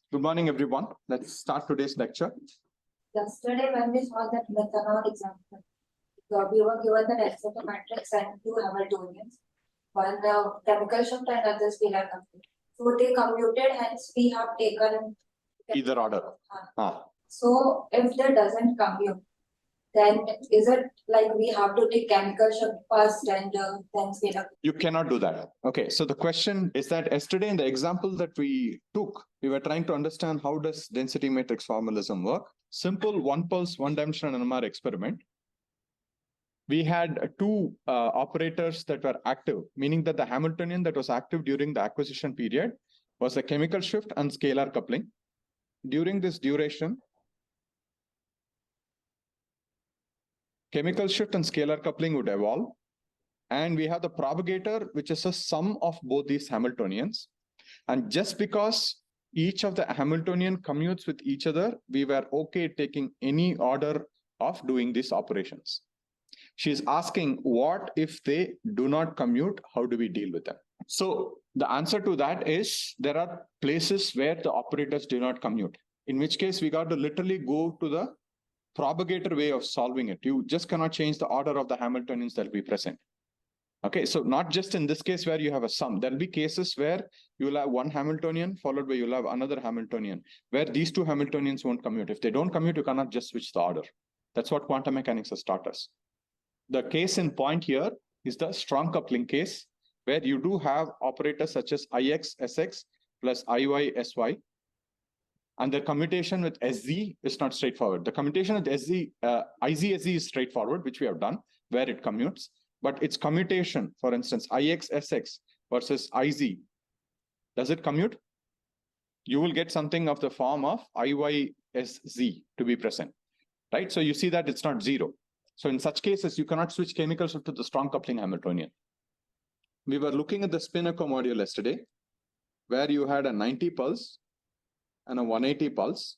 Good morning, everyone. Let's start today's lecture. Yesterday, when we saw that methanol example, we were given the Nelson matrix and two Hamiltonians, one chemical shift and other scalar complete. So they commuted, hence we have taken Either order. So if that doesn't commute, then is it like we have to take chemical shift first and then scalar? You cannot do that. Okay, so the question is that yesterday in the example that we took, we were trying to understand how does density matrix formalism work. Simple one pulse, one dimensional NMR experiment. We had two operators that were active, meaning that the Hamiltonian that was active during the acquisition period was a chemical shift and scalar coupling. During this duration, chemical shift and scalar coupling would evolve. And we have the propagator, which is a sum of both these Hamiltonians. And just because each of the Hamiltonian commutes with each other, we were okay taking any order of doing these operations. She's asking, what if they do not commute? How do we deal with them? So the answer to that is there are places where the operators do not commute, in which case we got to literally go to the propagator way of solving it. You just cannot change the order of the Hamiltonians that will be present. Okay, so not just in this case where you have a sum, there'll be cases where you'll have one Hamiltonian followed by you'll have another Hamiltonian, where these two Hamiltonians won't commute. If they don't commute, you cannot just switch the order. That's what quantum mechanics has taught us. The case in point here is the strong coupling case, where you do have operators such as Ix, Sx plus Iy, Sy. And the commutation with Sz is not straightforward. The commutation with Iz, Sz is straightforward, which we have done, where it commutes. But its commutation, for instance, Ix, Sx versus Iz, does it commute? You will get something of the form of Iy, Sz to be present, right? So you see that it's not zero. So in such cases, you cannot switch chemical shift to the strong coupling Hamiltonian. We were looking at the spin echo module yesterday, where you had a 90 pulse and a 180 pulse,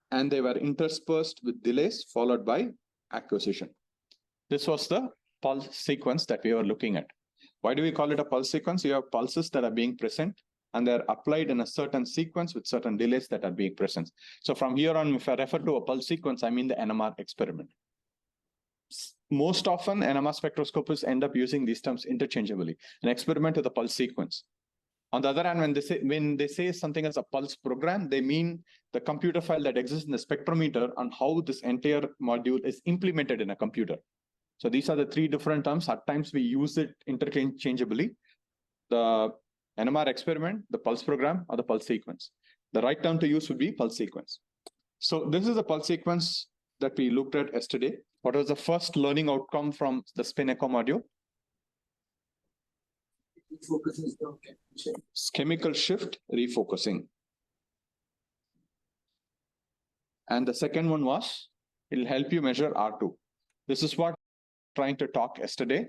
and they were interspersed with delays followed by acquisition. This was the pulse sequence that we were looking at. Why do we call it a pulse sequence? You have pulses that are being present, and they're applied in a certain sequence with certain delays that are being present. So from here on, if I refer to a pulse sequence, I mean the NMR experiment. Most often, NMR spectroscopists end up using these terms interchangeably. An experiment with a pulse sequence. On the other hand, when they say something as a pulse program, they mean the computer file that exists in the spectrometer and how this entire module is implemented in a computer. So these are the three different terms. At times we use it interchangeably. The NMR experiment, the pulse program, or the pulse sequence. The right term to use would be pulse sequence. So this is a pulse sequence that we looked at yesterday. What was the first learning outcome from the spin echo module? Chemical shift refocusing. And the second one was, it'll help you measure R2. This is what trying to talk yesterday,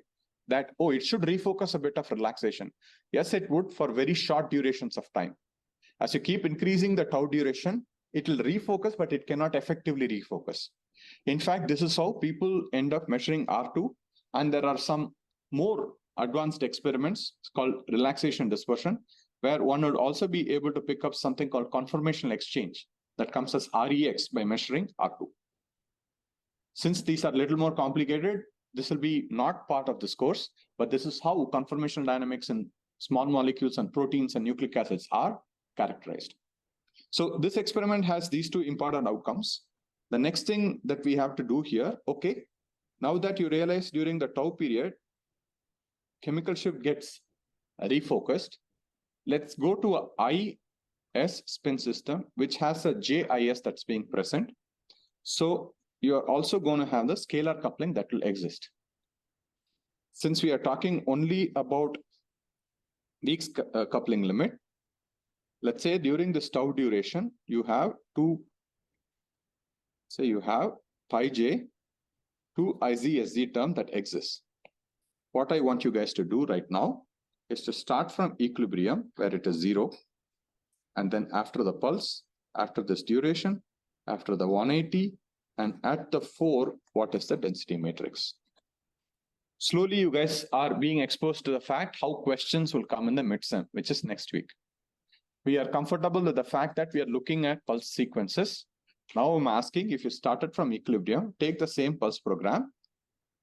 that, oh, it should refocus a bit of relaxation. Yes, it would for very short durations of time. As you keep increasing the tau duration, it will refocus, but it cannot effectively refocus. In fact, this is how people end up measuring R2. And there are some more advanced experiments called relaxation dispersion, where one would also be able to pick up something called conformational exchange that comes as REX by measuring R2. Since these are a little more complicated, this will be not part of this course, but this is how conformational dynamics in small molecules and proteins and nucleic acids are characterized. So this experiment has these two important outcomes. The next thing that we have to do here, okay, now that you realize during the tau period, chemical shift gets refocused, let's go to a IS spin system, which has a JIS that's being present. So you're also going to have the scalar coupling that will exist. Since we are talking only about Week's coupling limit, let's say during this tau duration, you have you have pi j, 2 IZSZ term that exists. What I want you guys to do right now is to start from equilibrium, where it is 0, and then after the pulse, after this duration, after the 180, and at the 4, what is the density matrix? Slowly, you guys are being exposed to the fact how questions will come in the midsem, which is next week. We are comfortable with the fact that we are looking at pulse sequences. Now I'm asking, if you started from equilibrium, take the same pulse program,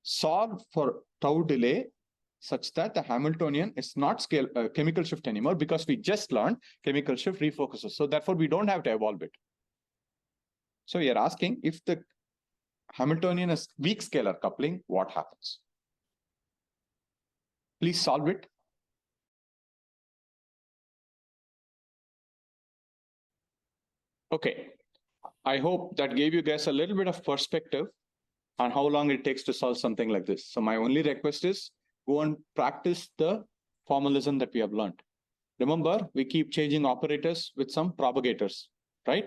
solve for tau delay such that the Hamiltonian is not chemical shift anymore, because we just learned chemical shift refocuses. So therefore, we don't have to evolve it. So we are asking, if the Hamiltonian is weak scalar coupling, what happens? Please solve it. Okay, I hope that gave you guys a little bit of perspective on how long it takes to solve something like this. So my only request is go and practice the formalism that we have learned. Remember, we keep changing operators with some propagators, right?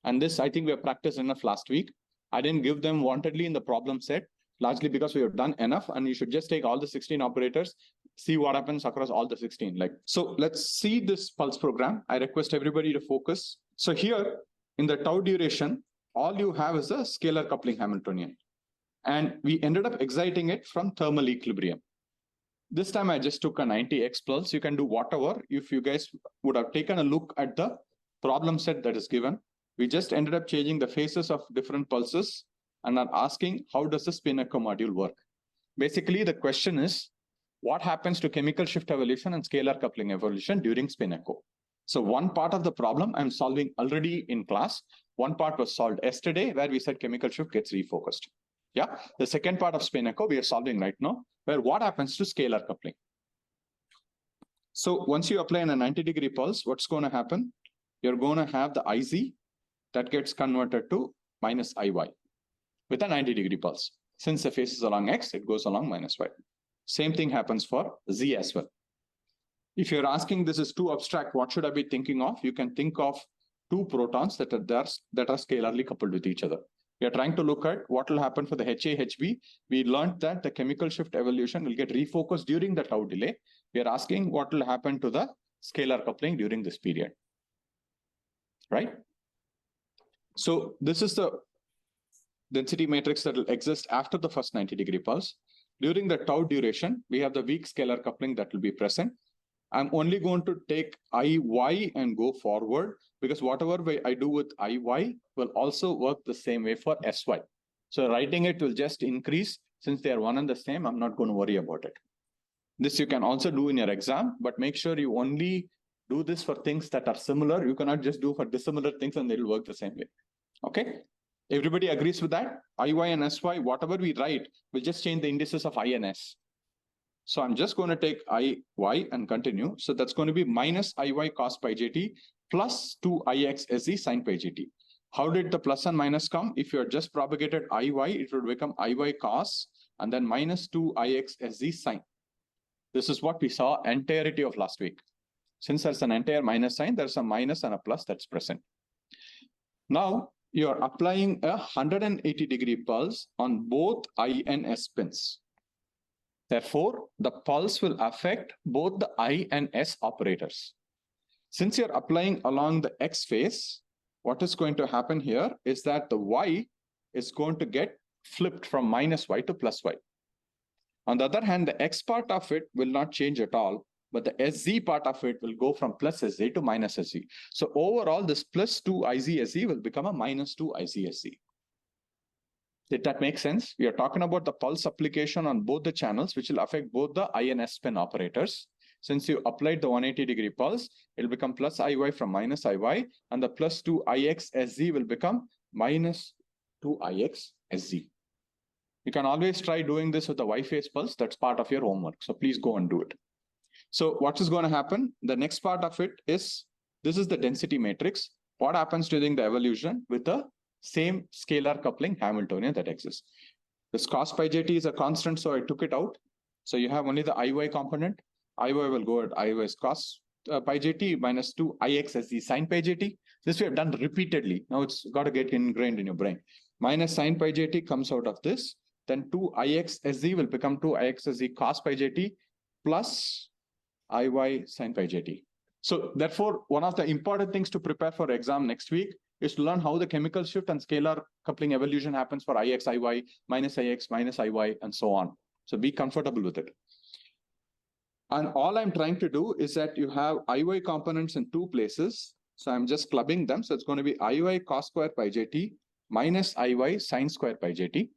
And this, I think we have practiced enough last week. I didn't give them wantedly in the problem set, largely because we have done enough, and you should just take all the 16 operators, see what happens across all the 16. So let's see this pulse program. I request everybody to focus. So here in the tau duration, all you have is a scalar coupling Hamiltonian. And we ended up exciting it from thermal equilibrium. This time I just took a 90x pulse. You can do whatever. If you guys would have taken a look at the problem set that is given, we just ended up changing the phases of different pulses and are asking, how does the spin echo module work? Basically, the question is, what happens to chemical shift evolution and scalar coupling evolution during spin echo? So one part of the problem I'm solving already in class. One part was solved yesterday, where we said chemical shift gets refocused. Yeah, the second part of spin echo we are solving right now, where what happens to scalar coupling. So once you apply in a 90-degree pulse, what's going to happen? You're going to have the IZ that gets converted to minus IY with a 90-degree pulse. Since the phase is along X, it goes along minus Y. Same thing happens for Z as well. If you're asking this is too abstract, what should I be thinking of? You can think of two protons that are scalarly coupled with each other. We are trying to look at what will happen for the HA-HB. We learned that the chemical shift evolution will get refocused during the tau delay. We are asking what will happen to the scalar coupling during this period, right? So this is the density matrix that will exist after the first 90-degree pulse. During the tau duration, we have the weak scalar coupling that will be present. I'm only going to take IY and go forward, because whatever way I do with IY will also work the same way for SY. So writing it will just increase. Since they are one and the same, I'm not going to worry about it. This you can also do in your exam, but make sure you only do this for things that are similar. You cannot just do for dissimilar things and they'll work the same way. Okay? Everybody agrees with that? IY and SY, whatever we write, we'll just change the indices of I and S. So I'm just going to take IY and continue. So that's going to be minus IY cos pi gt plus 2IX SZ sin pi gt. How did the plus and minus come? If you had just propagated IY, it would become IY cos and then minus 2IX SZ sin. This is what we saw entirety of last week. Since there's an entire minus sign, there's a minus and a plus that's present. Now you're applying a 180-degree pulse on both I and S spins. Therefore, the pulse will affect both the I and S operators. Since you're applying along the X phase, what is going to happen here is that the Y is going to get flipped from minus Y to plus Y. On the other hand, the X part of it will not change at all, but the SZ part of it will go from plus SZ to minus SZ. So overall, this plus 2 IZSZ will become a minus 2 IZSZ. Did that make sense? We are talking about the pulse application on both the channels, which will affect both the I and S spin operators. Since you applied the 180-degree pulse, it will become plus IY from minus IY, and the plus 2 IX SZ will become minus 2 IX SZ. You can always try doing this with the Y phase pulse. That's part of your homework. So please go and do it. So what is going to happen? The next part of it is, this is the density matrix. What happens during the evolution with the same scalar coupling Hamiltonian that exists? This cos pi gt is a constant, so I took it out. So you have only the IY component. IY will go at IY is cos pi gt minus 2 IX as the sin pi gt. This we have done repeatedly. Now it's got to get ingrained in your brain. Minus sin pi gt comes out of this. Then 2 IX SZ will become 2 IX SZ cos pi gt plus IY sin pi gt. So therefore, one of the important things to prepare for exam next week is to learn how the chemical shift and scalar coupling evolution happens for IX, IY, minus IX, minus IY, and so on. So be comfortable with it. And all I'm trying to do is that you have IY components in two places. So I'm just clubbing them. So it's going to be IY cos square pi j minus IY sin square pi j.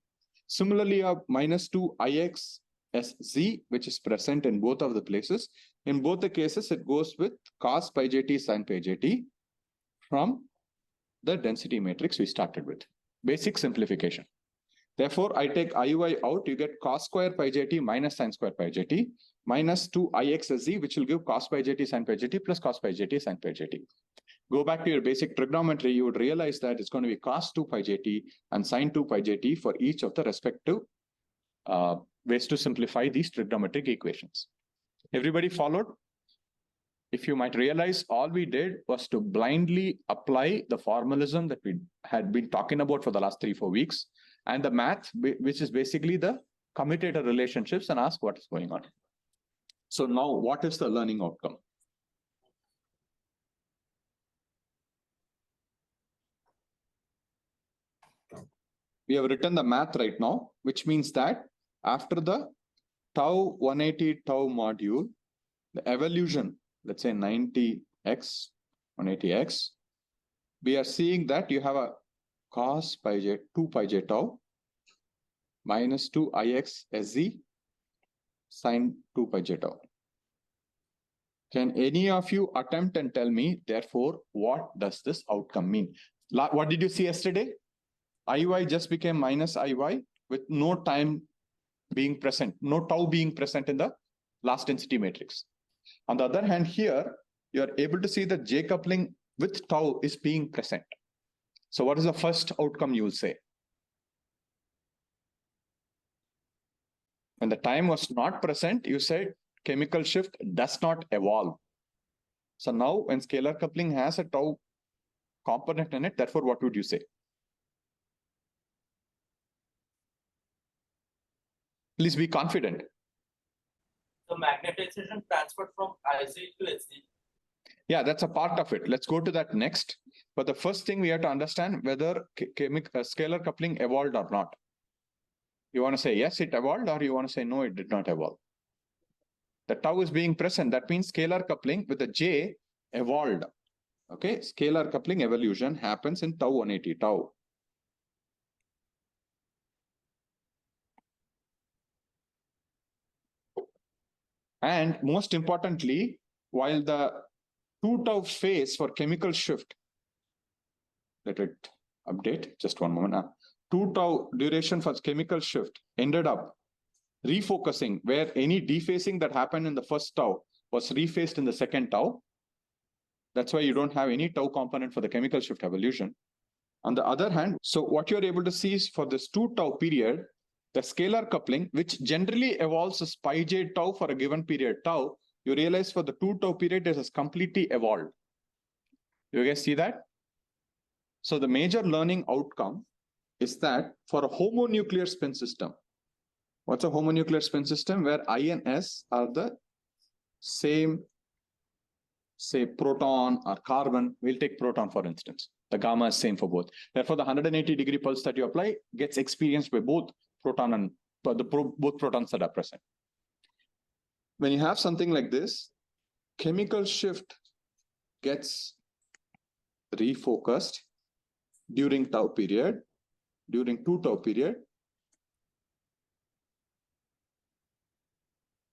Similarly, you have minus 2 IX SZ, which is present in both of the places. In both the cases, it goes with cos pi j sin pi j from the density matrix we started with. Basic simplification. Therefore, I take IY out, you get cos square pi j minus sin square pi j minus 2 IXZ, which will give cos pi j sin pi j plus cos pi j sin pi j. Go back to your basic trigonometry, you would realize that it's going to be cos 2 pi j and sin 2 pi j for each of the respective ways to simplify these trigonometric equations. Everybody followed? If you might realize, all we did was to blindly apply the formalism that we had been talking about for the last 3-4 weeks, and the math, which is basically the commutator relationships, and ask what is going on. So now, what is the learning outcome? We have written the math right now, which means that after the tau 180 tau module, the evolution, let's say 90x, 180x, we are seeing that you have a cos pi j, 2 pi j tau minus 2 ix sz sin 2 pi j tau. Can any of you attempt and tell me, therefore, what does this outcome mean? What did you see yesterday? IY just became minus IY with no time being present, no tau being present in the last density matrix. On the other hand, here, you are able to see that J coupling with tau is being present. So what is the first outcome you will say? When the time was not present, you said chemical shift does not evolve. So now when scalar coupling has a tau component in it, therefore, what would you say? Please be confident. The magnetization transferred from IZ to SZ. Yeah, that's a part of it. Let's go to that next. But the first thing we have to understand whether scalar coupling evolved or not. You want to say yes, it evolved, or you want to say no, it did not evolve. The tau is being present. That means scalar coupling with the J evolved. Okay, scalar coupling evolution happens in tau 180 tau. And most importantly, while the 2 tau phase for chemical shift, let it update, just one moment. 2 tau duration for chemical shift ended up refocusing, where any dephasing that happened in the first tau was rephased in the second tau. That's why you don't have any tau component for the chemical shift evolution. On the other hand, so what you're able to see is for this 2 tau period, the scalar coupling, which generally evolves as pi j tau for a given period tau, you realize for the 2 tau period, it has completely evolved. You guys see that? So the major learning outcome is that for a homonuclear spin system, what's a homonuclear spin system? Where I and S are the same, say, proton or carbon. We'll take proton, for instance. The gamma is same for both. Therefore, the 180-degree pulse that you apply gets experienced by both proton and both protons that are present. When you have something like this, chemical shift gets refocused during tau period, during 2 tau period.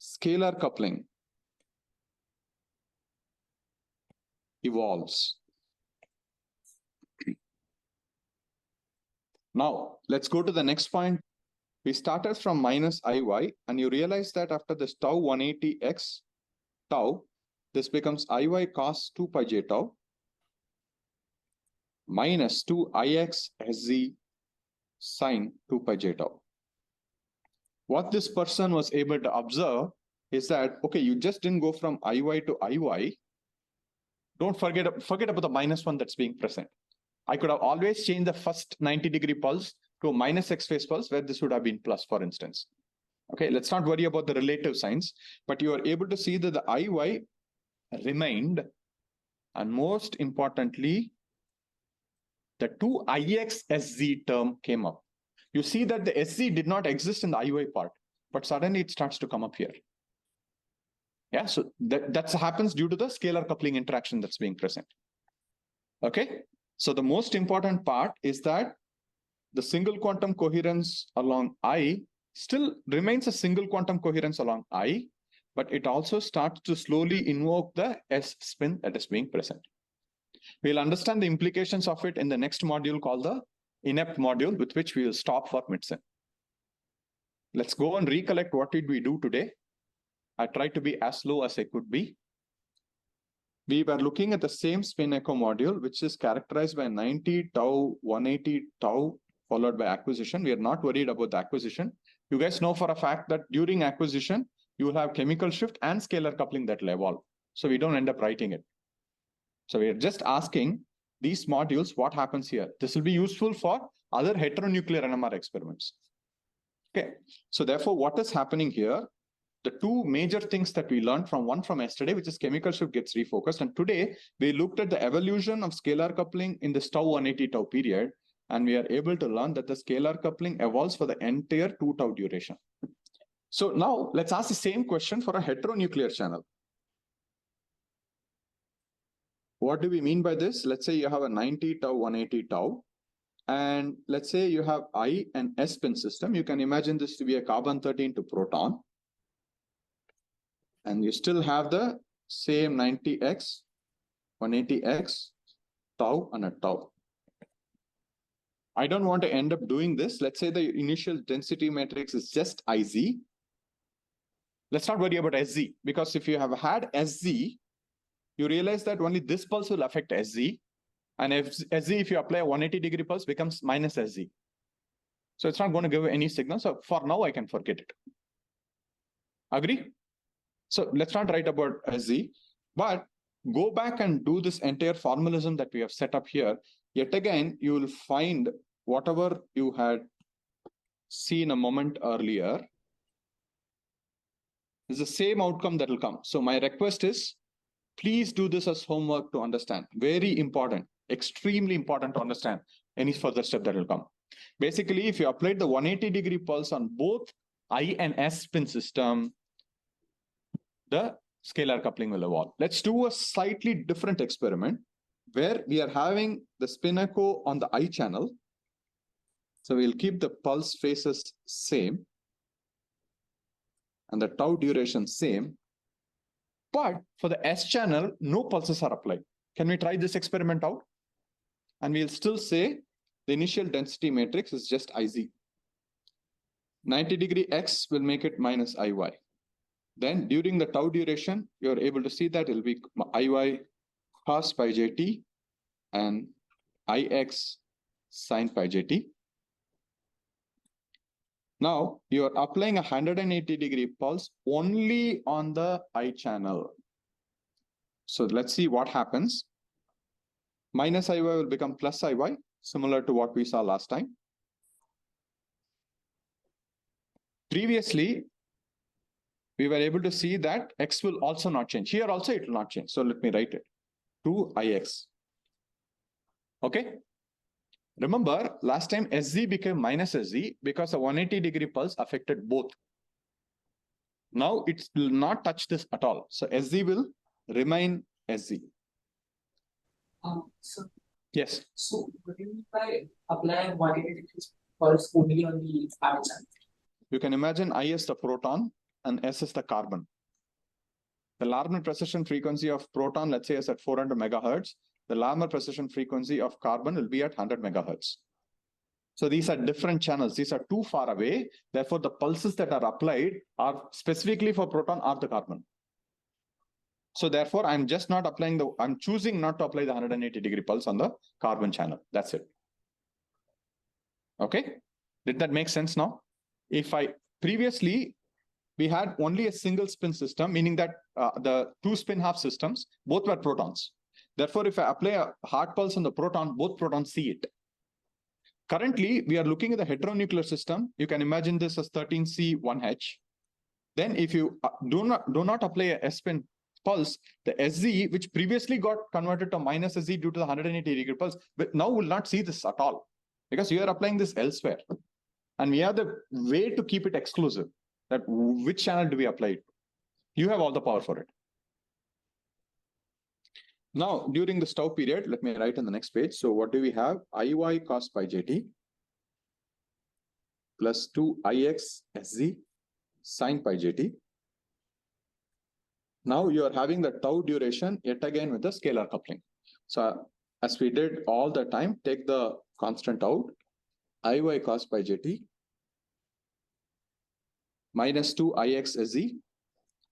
Scalar coupling evolves. Now, let's go to the next point. We started from minus IY, and you realize that after this tau 180x tau, this becomes IY cos 2 pi j tau minus 2 IX SZ sin 2 pi j tau. What this person was able to observe is that, okay, you just didn't go from IY to IY. Don't forget about the minus 1 that's being present. I could have always changed the first 90-degree pulse to a minus X phase pulse, where this would have been plus, for instance. Okay, let's not worry about the relative signs, but you are able to see that the IY remained, and most importantly, the 2 IX SZ term came up. You see that the SZ did not exist in the IY part, but suddenly it starts to come up here. Yeah, so that happens due to the scalar coupling interaction that's being present. Okay, so the most important part is that the single quantum coherence along I still remains a single quantum coherence along I, but it also starts to slowly invoke the S spin that is being present. We'll understand the implications of it in the next module called the INEPT module, with which we will stop for mid-sem. Let's go and recollect what did we do today. I tried to be as slow as I could be. We were looking at the same spin echo module, which is characterized by 90 tau, 180 tau, followed by acquisition. We are not worried about the acquisition. You guys know for a fact that during acquisition, you will have chemical shift and scalar coupling that will evolve. So we don't end up writing it. So we are just asking these modules, what happens here? This will be useful for other heteronuclear NMR experiments. Okay, so therefore, what is happening here? The two major things that we learned from yesterday, which is chemical shift gets refocused. And today we looked at the evolution of scalar coupling in this tau 180 tau period. And we are able to learn that the scalar coupling evolves for the entire 2 tau duration. So now let's ask the same question for a heteronuclear channel. What do we mean by this? Let's say you have a 90 tau, 180 tau. And let's say you have I and S spin system. You can imagine this to be a carbon-13 to proton. And you still have the same 90x, 180x, tau, and a tau. I don't want to end up doing this. Let's say the initial density matrix is just IZ. Let's not worry about SZ, because if you have had SZ, you realize that only this pulse will affect SZ. And if SZ, if you apply a 180-degree pulse, becomes minus SZ. So it's not going to give any signal. So for now, I can forget it. Agree? So let's not write about SZ, but go back and do this entire formalism that we have set up here. Yet again, you will find whatever you had seen a moment earlier is the same outcome that will come. So my request is, please do this as homework to understand. Very important, extremely important to understand any further step that will come. Basically, if you applied the 180-degree pulse on both I and S spin system, the scalar coupling will evolve. Let's do a slightly different experiment where we are having the spin echo on the I channel. So we'll keep the pulse phases same and the tau duration same. But for the S channel, no pulses are applied. Can we try this experiment out? And we'll still say the initial density matrix is just IZ. 90-degree X will make it minus IY. Then during the tau duration, you're able to see that it will be IY cos pi JT and IX sin pi JT. Now you're applying a 180-degree pulse only on the I channel. So let's see what happens. Minus IY will become plus IY, similar to what we saw last time. Previously, we were able to see that X will also not change. Here also it will not change. So let me write it. 2IX. Okay. Remember, last time SZ became minus SZ because a 180-degree pulse affected both. Now it will not touch this at all. So SZ will remain SZ. Yes. So what do you mean by apply 180 pulse only on the I channel? You can imagine I is the proton and S is the carbon. The Larmor precession frequency of proton, let's say, is at 400 megahertz. The Larmor precession frequency of carbon will be at 100 megahertz. So these are different channels. These are too far away. Therefore, the pulses that are applied are specifically for proton or the carbon. So therefore, I'm choosing not to apply the 180-degree pulse on the carbon channel. That's it. Okay. Did that make sense now? Previously, we had only a single spin system, meaning that the two spin half systems, both were protons. Therefore, if I apply a hard pulse on the proton, both protons see it. Currently, we are looking at the heteronuclear system. You can imagine this as 13C1H. Then if you do not apply a S-spin pulse, the SZ, which previously got converted to minus SZ due to the 180-degree pulse, but now will not see this at all because you are applying this elsewhere. And we have the way to keep it exclusive, that which channel do we apply it? You have all the power for it. Now, during the tau period, let me write in the next page. So what do we have? Iy cos pi jt plus 2ix sz sin pi jt. Now you are having the tau duration yet again with the scalar coupling. So as we did all the time, take the constant out, Iy cos pi jt minus 2ix sz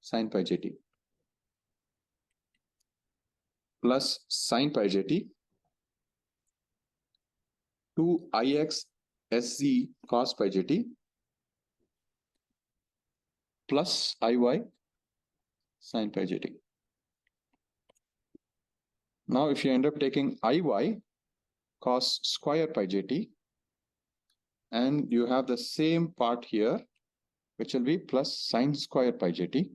sin pi jt plus sin pi jt 2ix sz cos pi jt plus Iy sin pi jt. Now, if you end up taking Iy cos square pi jt, and you have the same part here, which will be plus sin square pi jt,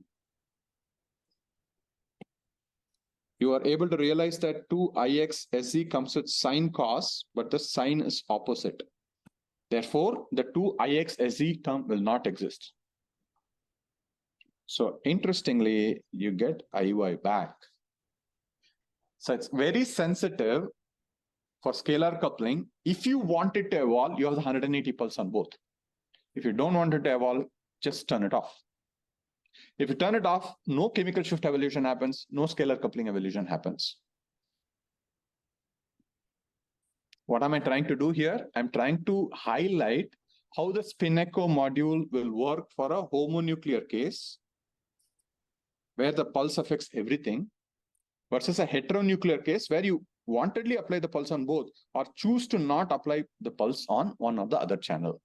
you are able to realize that 2ix sz comes with sin cos, but the sign is opposite. Therefore, the 2ix sz term will not exist. So interestingly, you get Iy back. So it's very sensitive for scalar coupling. If you want it to evolve, you have the 180 pulse on both. If you don't want it to evolve, just turn it off. If you turn it off, no chemical shift evolution happens, no scalar coupling evolution happens. What am I trying to do here? I'm trying to highlight how the spin echo module will work for a homonuclear case, where the pulse affects everything, versus a heteronuclear case where you wantedly apply the pulse on both or choose to not apply the pulse on one or the other channel.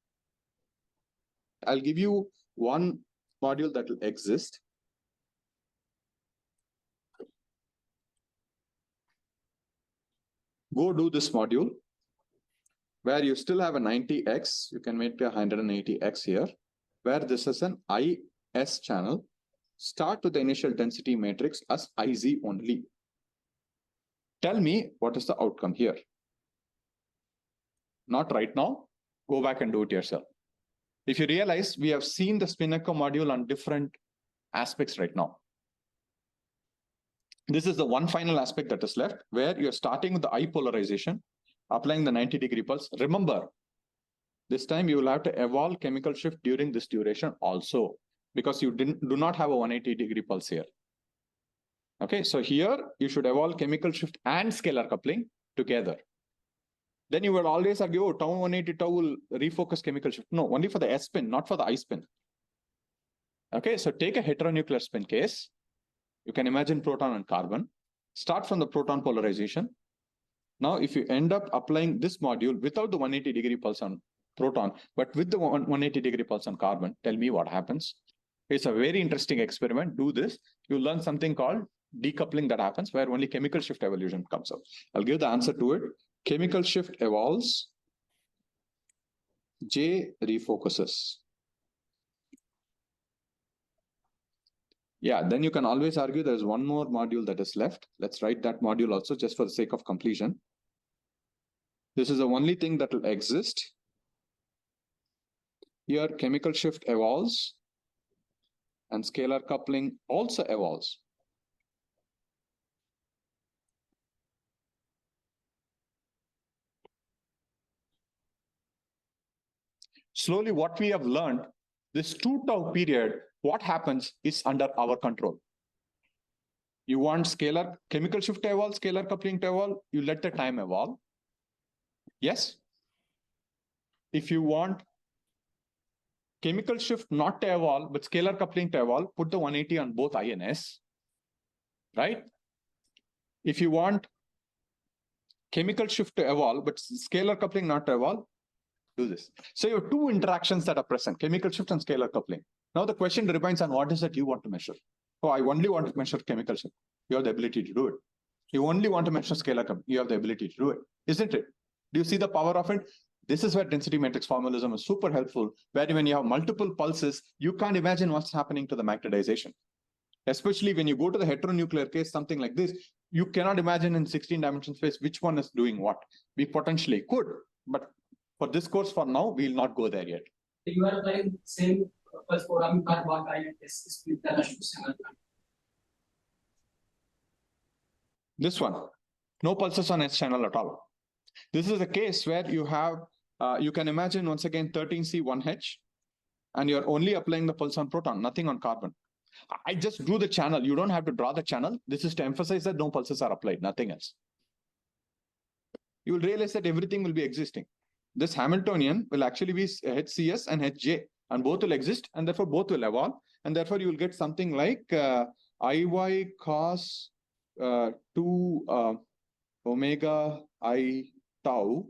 I'll give you one module that will exist. Go do this module where you still have a 90x. You can make a 180x here, where this is an IS channel. Start with the initial density matrix as IZ only. Tell me what is the outcome here. Not right now. Go back and do it yourself. If you realize, we have seen the spin echo module on different aspects right now. This is the one final aspect that is left, where you're starting with the I polarization, applying the 90-degree pulse. Remember, this time you will have to evolve chemical shift during this duration also, because you do not have a 180-degree pulse here. Okay, so here you should evolve chemical shift and scalar coupling together. Then you will always argue, oh, tau 180 tau will refocus chemical shift. No, only for the S spin, not for the I spin. Okay, so take a heteronuclear spin case. You can imagine proton and carbon. Start from the proton polarization. Now, if you end up applying this module without the 180-degree pulse on proton, but with the 180-degree pulse on carbon, tell me what happens. It's a very interesting experiment. Do this. You'll learn something called decoupling that happens, where only chemical shift evolution comes out. I'll give the answer to it. Chemical shift evolves, J refocuses. Yeah, then you can always argue there's one more module that is left. Let's write that module also, just for the sake of completion. This is the only thing that will exist. Here, chemical shift evolves and scalar coupling also evolves. Slowly, what we have learned, this 2 tau period, what happens is under our control. You want scalar chemical shift to evolve, scalar coupling to evolve, you let the time evolve. Yes. If you want chemical shift not to evolve, but scalar coupling to evolve, put the 180 on both I and S, right? If you want chemical shift to evolve, but scalar coupling not to evolve, do this. So you have two interactions that are present, chemical shift and scalar coupling. Now the question depends on what is it you want to measure. Oh, I only want to measure chemical shift. You have the ability to do it. You only want to measure scalar coupling. You have the ability to do it, isn't it? Do you see the power of it? This is where density matrix formalism is super helpful, where when you have multiple pulses, you can't imagine what's happening to the magnetization. Especially when you go to the heteronuclear case, something like this, you cannot imagine in 16-dimensional space which one is doing what. We potentially could, but for this course, for now, we will not go there yet. You are applying same pulse program का बात आई है इस split This one, no pulses on S channel at all. This is a case where you have, you can imagine once again 13C1H, and you're only applying the pulse on proton, nothing on carbon. I just drew the channel. You don't have to draw the channel. This is to emphasize that no pulses are applied, nothing else. You will realize that everything will be existing. This Hamiltonian will actually be HCS and HJ, and both will exist, and therefore both will evolve, and therefore you will get something like IY cos 2 omega I tau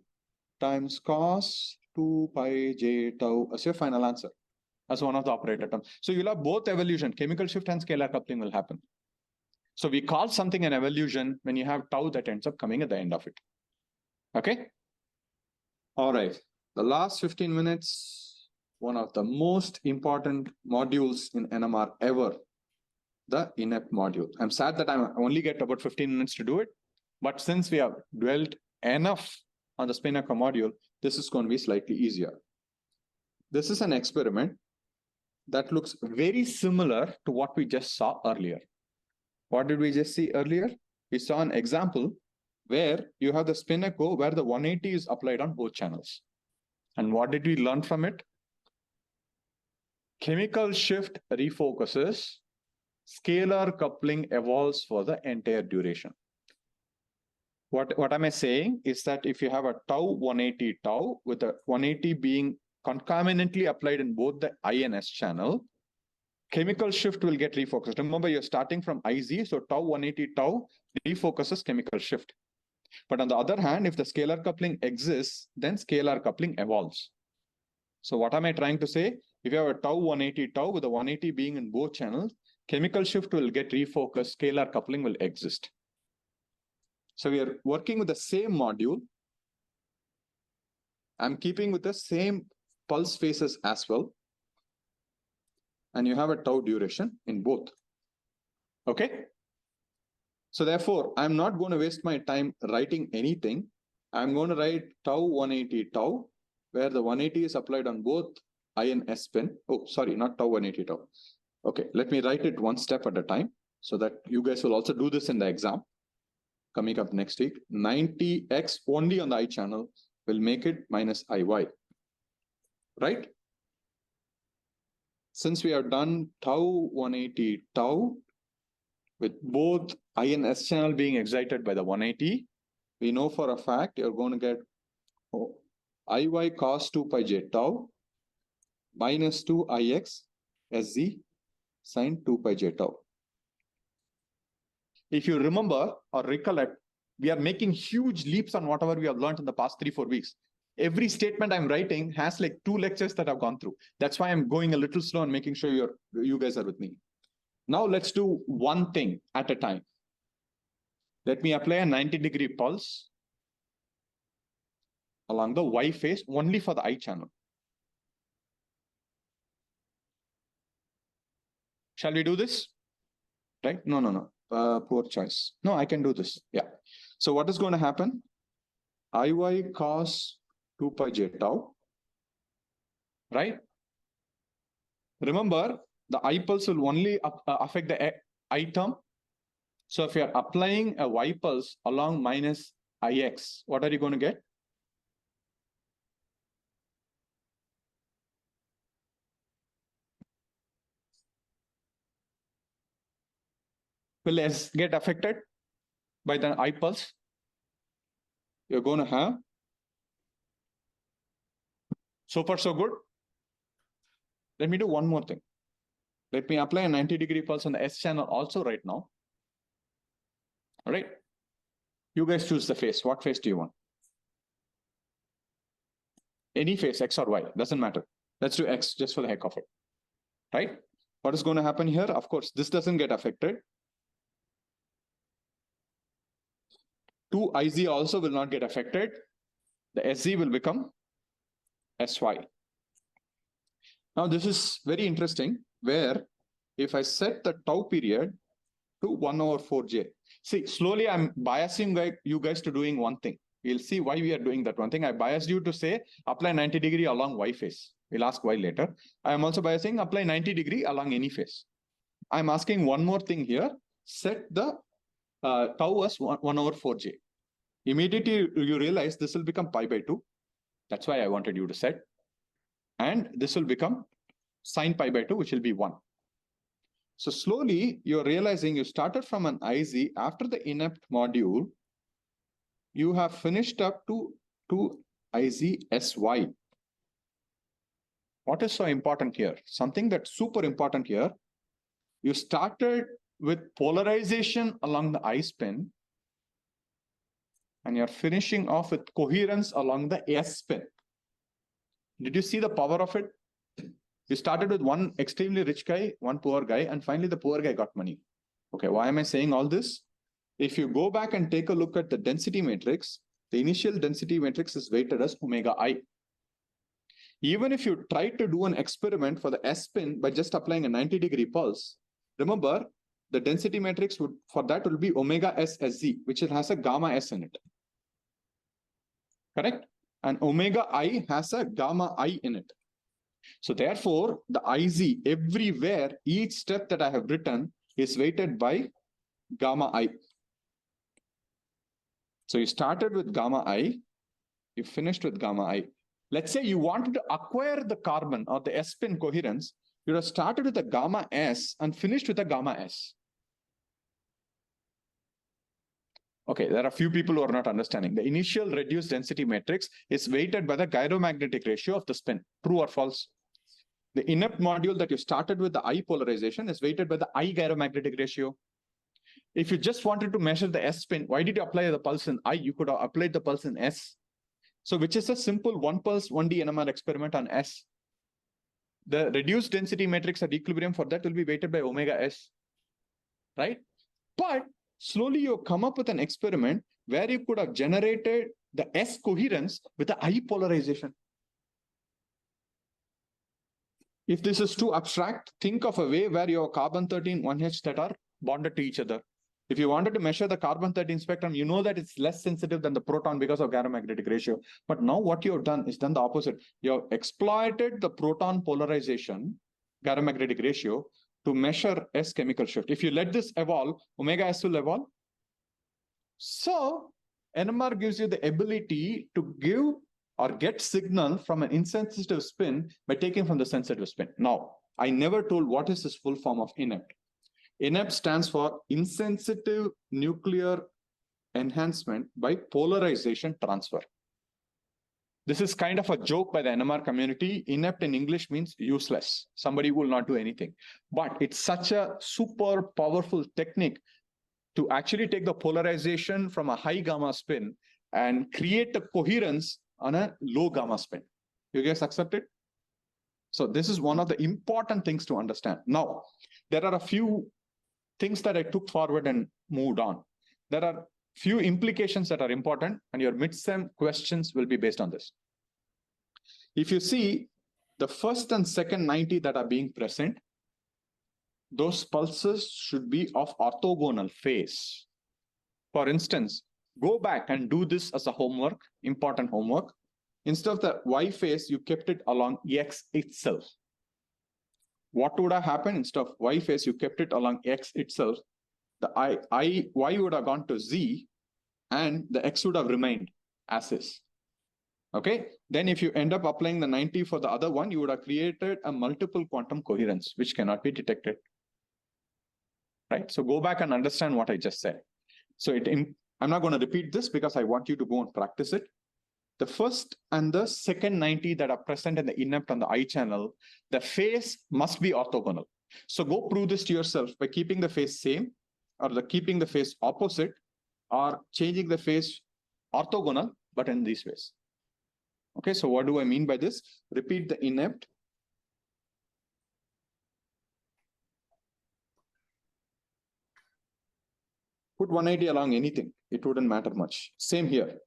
times cos 2 pi j tau as your final answer, as one of the operator terms. So you'll have both evolution, chemical shift and scalar coupling will happen. So we call something an evolution when you have tau that ends up coming at the end of it. Okay. All right. The last 15 minutes, one of the most important modules in NMR ever, the INEPT module. I'm sad that I only get about 15 minutes to do it, but since we have dwelt enough on the spin-echo module, this is going to be slightly easier. This is an experiment that looks very similar to what we just saw earlier. What did we just see earlier? We saw an example where you have the spin echo where the 180 is applied on both channels. And what did we learn from it? Chemical shift refocuses, scalar coupling evolves for the entire duration. What am I saying is that if you have a tau 180 tau with a 180 being concomitantly applied in both the I and S channel, chemical shift will get refocused. Remember, you're starting from IZ, so tau 180 tau refocuses chemical shift. But on the other hand, if the scalar coupling exists, then scalar coupling evolves. So what am I trying to say? If you have a tau 180 tau with the 180 being in both channels, chemical shift will get refocused, scalar coupling will exist. So we are working with the same module. I'm keeping with the same pulse phases as well. And you have a tau duration in both. Okay? So therefore, I'm not going to waste my time writing anything. I'm going to write tau 180 tau, where the 180 is applied on both I and S spin. Oh, sorry, not tau 180 tau. Okay, let me write it one step at a time so that you guys will also do this in the exam coming up next week. 90x only on the I channel will make it minus IY, right? Since we have done tau 180 tau with both I and S channel being excited by the 180, we know for a fact you're going to get IY cos 2 pi j tau minus 2 IX SZ sine 2 pi j tau. If you remember or recollect, we are making huge leaps on whatever we have learned in the past 3-4 weeks. Every statement I'm writing has like 2 lectures that I've gone through. That's why I'm going a little slow and making sure you guys are with me. Now let's do one thing at a time. Let me apply a 90-degree pulse along the Y phase only for the I channel. Shall we do this? Right? No. Poor choice. No, I can do this. Yeah. So what is going to happen? IY cos 2 pi j tau. Right? Remember, the I pulse will only affect the I term. So if you're applying a Y pulse along minus IX, what are you going to get? Will S get affected by the I pulse? You're going to have, so far so good. Let me do one more thing. Let me apply a 90-degree pulse on the S channel also right now. All right. You guys choose the phase. What phase do you want? Any phase, X or Y, doesn't matter. Let's do X just for the heck of it. Right? What is going to happen here? Of course, this doesn't get affected. 2IZ also will not get affected. The SZ will become SY. Now, this is very interesting, where if I set the tau period to 1/4j. See, slowly I'm biasing you guys to doing one thing. You'll see why we are doing that one thing. I biased you to say, apply 90-degree along Y phase. We'll ask why later. I am also saying apply 90° along any phase. I'm asking one more thing here. Set the tau as 1/4j. Immediately you realize this will become pi by 2. That's why I wanted you to set. And this will become sine pi by 2, which will be 1. So slowly you're realizing you started from an IZ. After the INEPT module, you have finished up to IZ/SY. What is so important here? Something that's super important here. You started with polarization along the I spin, and you're finishing off with coherence along the S spin. Did you see the power of it? You started with one extremely rich guy, one poor guy, and finally the poor guy got money. Okay, why am I saying all this? If you go back and take a look at the density matrix, the initial density matrix is weighted as omega I. Even if you try to do an experiment for the S spin by just applying a 90° pulse, remember the density matrix would for that will be omega S SZ, which has a gamma S in it. Correct? And omega I has a gamma I in it. So therefore, the IZ everywhere, each step that I have written is weighted by gamma I. So you started with gamma I, you finished with gamma I. Let's say you wanted to acquire the carbon or the S spin coherence, you would have started with a gamma S and finished with a gamma S. Okay, there are a few people who are not understanding. The initial reduced density matrix is weighted by the gyromagnetic ratio of the spin. True or false? The INEPT module that you started with the I polarization is weighted by the I gyromagnetic ratio. If you just wanted to measure the S spin, why did you apply the pulse in I? You could have applied the pulse in S. So which is a simple 1 pulse 1D NMR experiment on S. The reduced density matrix at equilibrium for that will be weighted by omega S, right? But slowly you come up with an experiment where you could have generated the S coherence with the I polarization. If this is too abstract, think of a way where your carbon-13 1H that are bonded to each other. If you wanted to measure the carbon-13 spectrum, you know that it's less sensitive than the proton because of gyromagnetic ratio. But now what you've done is done the opposite. You have exploited the proton polarization, gyromagnetic ratio, to measure S chemical shift. If you let this evolve, omega S will evolve. So NMR gives you the ability to give or get signal from an insensitive spin by taking from the sensitive spin. Now, I never told what is this full form of INEPT. INEPT stands for Insensitive Nuclear Enhancement by Polarization Transfer. This is kind of a joke by the NMR community. INEPT in English means useless. Somebody will not do anything. But it's such a super powerful technique to actually take the polarization from a high gamma spin and create a coherence on a low gamma spin. You guys accept it? So this is one of the important things to understand. Now, there are a few things that I took forward and moved on. There are few implications that are important, and your mid-sem questions will be based on this. If you see the first and second 90 that are being present, those pulses should be of orthogonal phase. For instance, go back and do this as a homework, important homework. Instead of the Y phase, you kept it along X itself. What would have happened? Instead of Y phase, you kept it along X itself. The Y would have gone to Z, and the X would have remained as is. Okay. Then if you end up applying the 90 for the other one, you would have created a multiple quantum coherence, which cannot be detected. Right. So go back and understand what I just said. So I'm not going to repeat this because I want you to go and practice it. The first and the second 90 that are present in the INEPT on the I channel, the phase must be orthogonal. So go prove this to yourself by keeping the phase same, or keeping the phase opposite, or changing the phase orthogonal, but in these ways. Okay, so what do I mean by this? Repeat the INEPT. Put 180 along anything. It wouldn't matter much. Same here.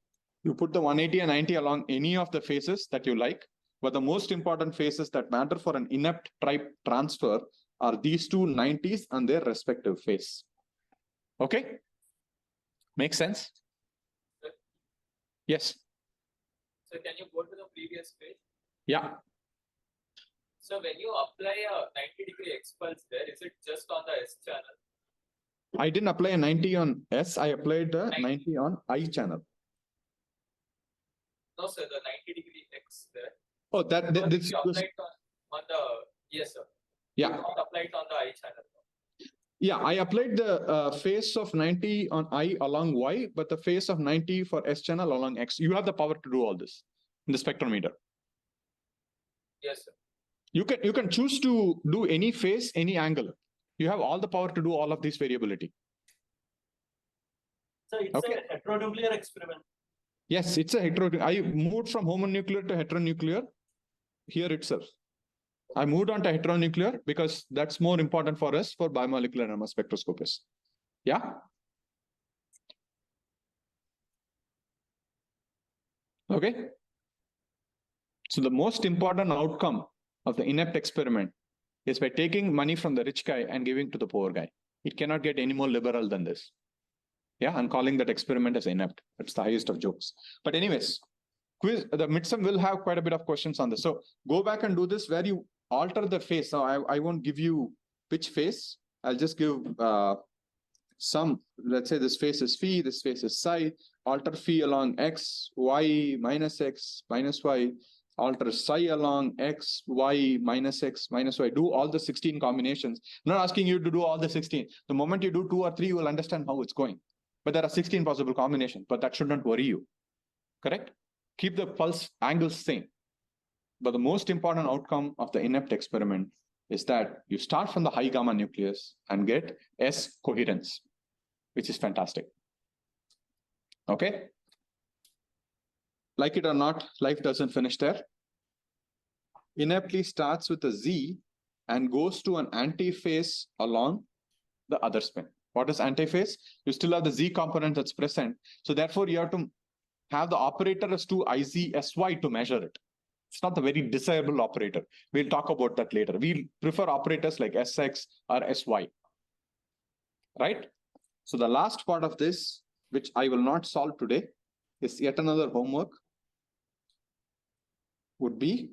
You put the 180 and 90 along any of the phases that you like, but the most important phases that matter for an INEPT type transfer are these two 90s and their respective phase. Okay? Make sense? Yes. So can you go to the previous page? Yeah. So when you apply a 90-degree X pulse there, is it just on the S channel? I didn't apply a 90 on S, I applied a 90 on I channel. No, sir, the 90-degree X there. Oh, that Or this you applied on the, yes, sir. yeah. You not applied on the I channel. Yeah, I applied the phase of 90 on I along Y, but the phase of 90 for S channel along X. You have the power to do all this in the spectrometer. Yes, sir. You can choose to do any phase, any angle. You have all the power to do all of this variability. So it's a heteronuclear experiment. Yes, it's a heteronuclear. I moved from homonuclear to heteronuclear here itself. I moved on to heteronuclear because that's more important for us for biomolecular NMR spectroscopists. Yeah. Okay. So the most important outcome of the INEPT experiment is by taking money from the rich guy and giving to the poor guy. It cannot get any more liberal than this. Yeah, I'm calling that experiment as INEPT. That's the highest of jokes. But anyways, quiz, the midterm will have quite a bit of questions on this. So go back and do this where you alter the phase. Now I won't give you which phase. I'll just give some, let's say this phase is phi, this phase is psi, alter phi along x, y, minus x, minus y, alter psi along x, y, minus x, minus y. Do all the 16 combinations. I'm not asking you to do all the 16. The moment you do 2 or 3, you will understand how it's going. But there are 16 possible combinations, but that should not worry you. Correct? Keep the pulse angles same. But the most important outcome of the INEPT experiment is that you start from the high gamma nucleus and get S coherence, which is fantastic. Okay? Like it or not, life doesn't finish there. INEPT starts with a Z and goes to an antiphase along the other spin. What is antiphase? You still have the Z component that's present. So therefore, you have to have the operator as 2IZSY to measure it. It's not the very desirable operator. We'll talk about that later. We'll prefer operators like SX or SY. Right? So the last part of this, which I will not solve today, is yet another homework. Would be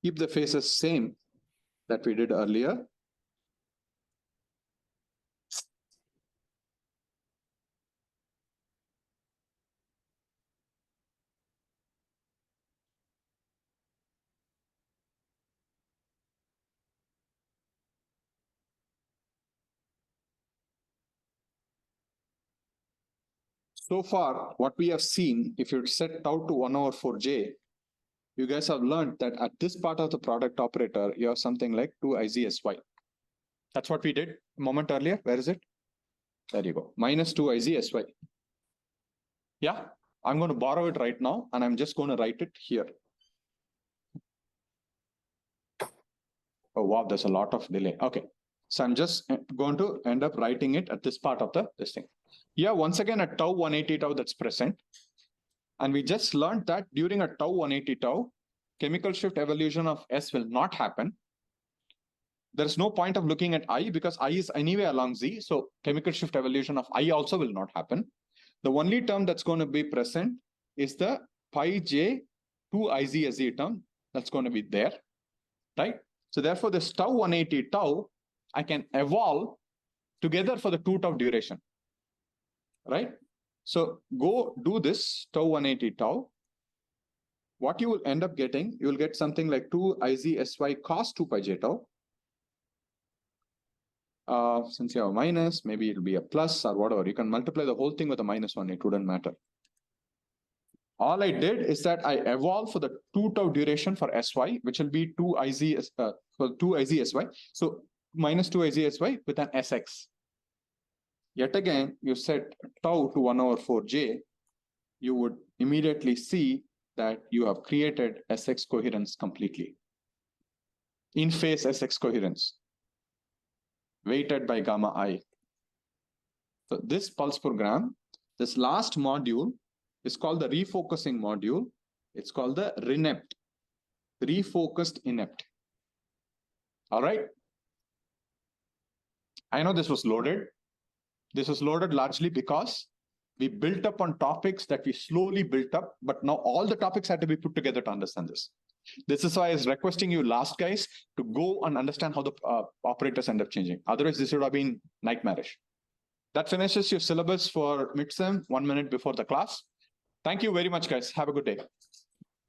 keep the phases same that we did earlier. So far, what we have seen, if you set tau to 1/4j, you guys have learned that at this part of the product operator, you have something like 2IZSY. That's what we did a moment earlier. Where is it? There you go. Minus 2IZSY. Yeah, I'm going to borrow it right now, and I'm just going to write it here. Oh, wow, there's a lot of delay. Okay, so I'm just going to end up writing it at this part of this thing. Yeah, once again, at tau 180 tau that's present. And we just learned that during a tau 180 tau, chemical shift evolution of S will not happen. There's no point of looking at I because I is anyway along Z. So chemical shift evolution of I also will not happen. The only term that's going to be present is the pi j 2IZSZ term that's going to be there, right? So therefore, this tau 180 tau, I can evolve together for the 2 tau duration, right? So go do this tau 180 tau. What you will end up getting, you will get something like 2IZSY cos 2 pi j tau. Since you have a minus, maybe it'll be a plus or whatever. You can multiply the whole thing with a -1. It wouldn't matter. All I did is that I evolved for the 2 tau duration for SY, which will be 2IZSY. So minus 2IZSY with an SX. Yet again, you set tau to 1/4j, you would immediately see that you have created SX coherence completely. In phase SX coherence, weighted by gamma I. So this pulse program, this last module is called the refocusing module. It's called the RINEPT. refocused INEPT. All right. I know this was loaded. This was loaded largely because we built up on topics that we slowly built up, but now all the topics had to be put together to understand this. This is why I was requesting you last, guys, to go and understand how the operators end up changing. Otherwise, this would have been nightmarish. That finishes your syllabus for midsem 1 minute before the class. Thank you very much, guys. Have a good day.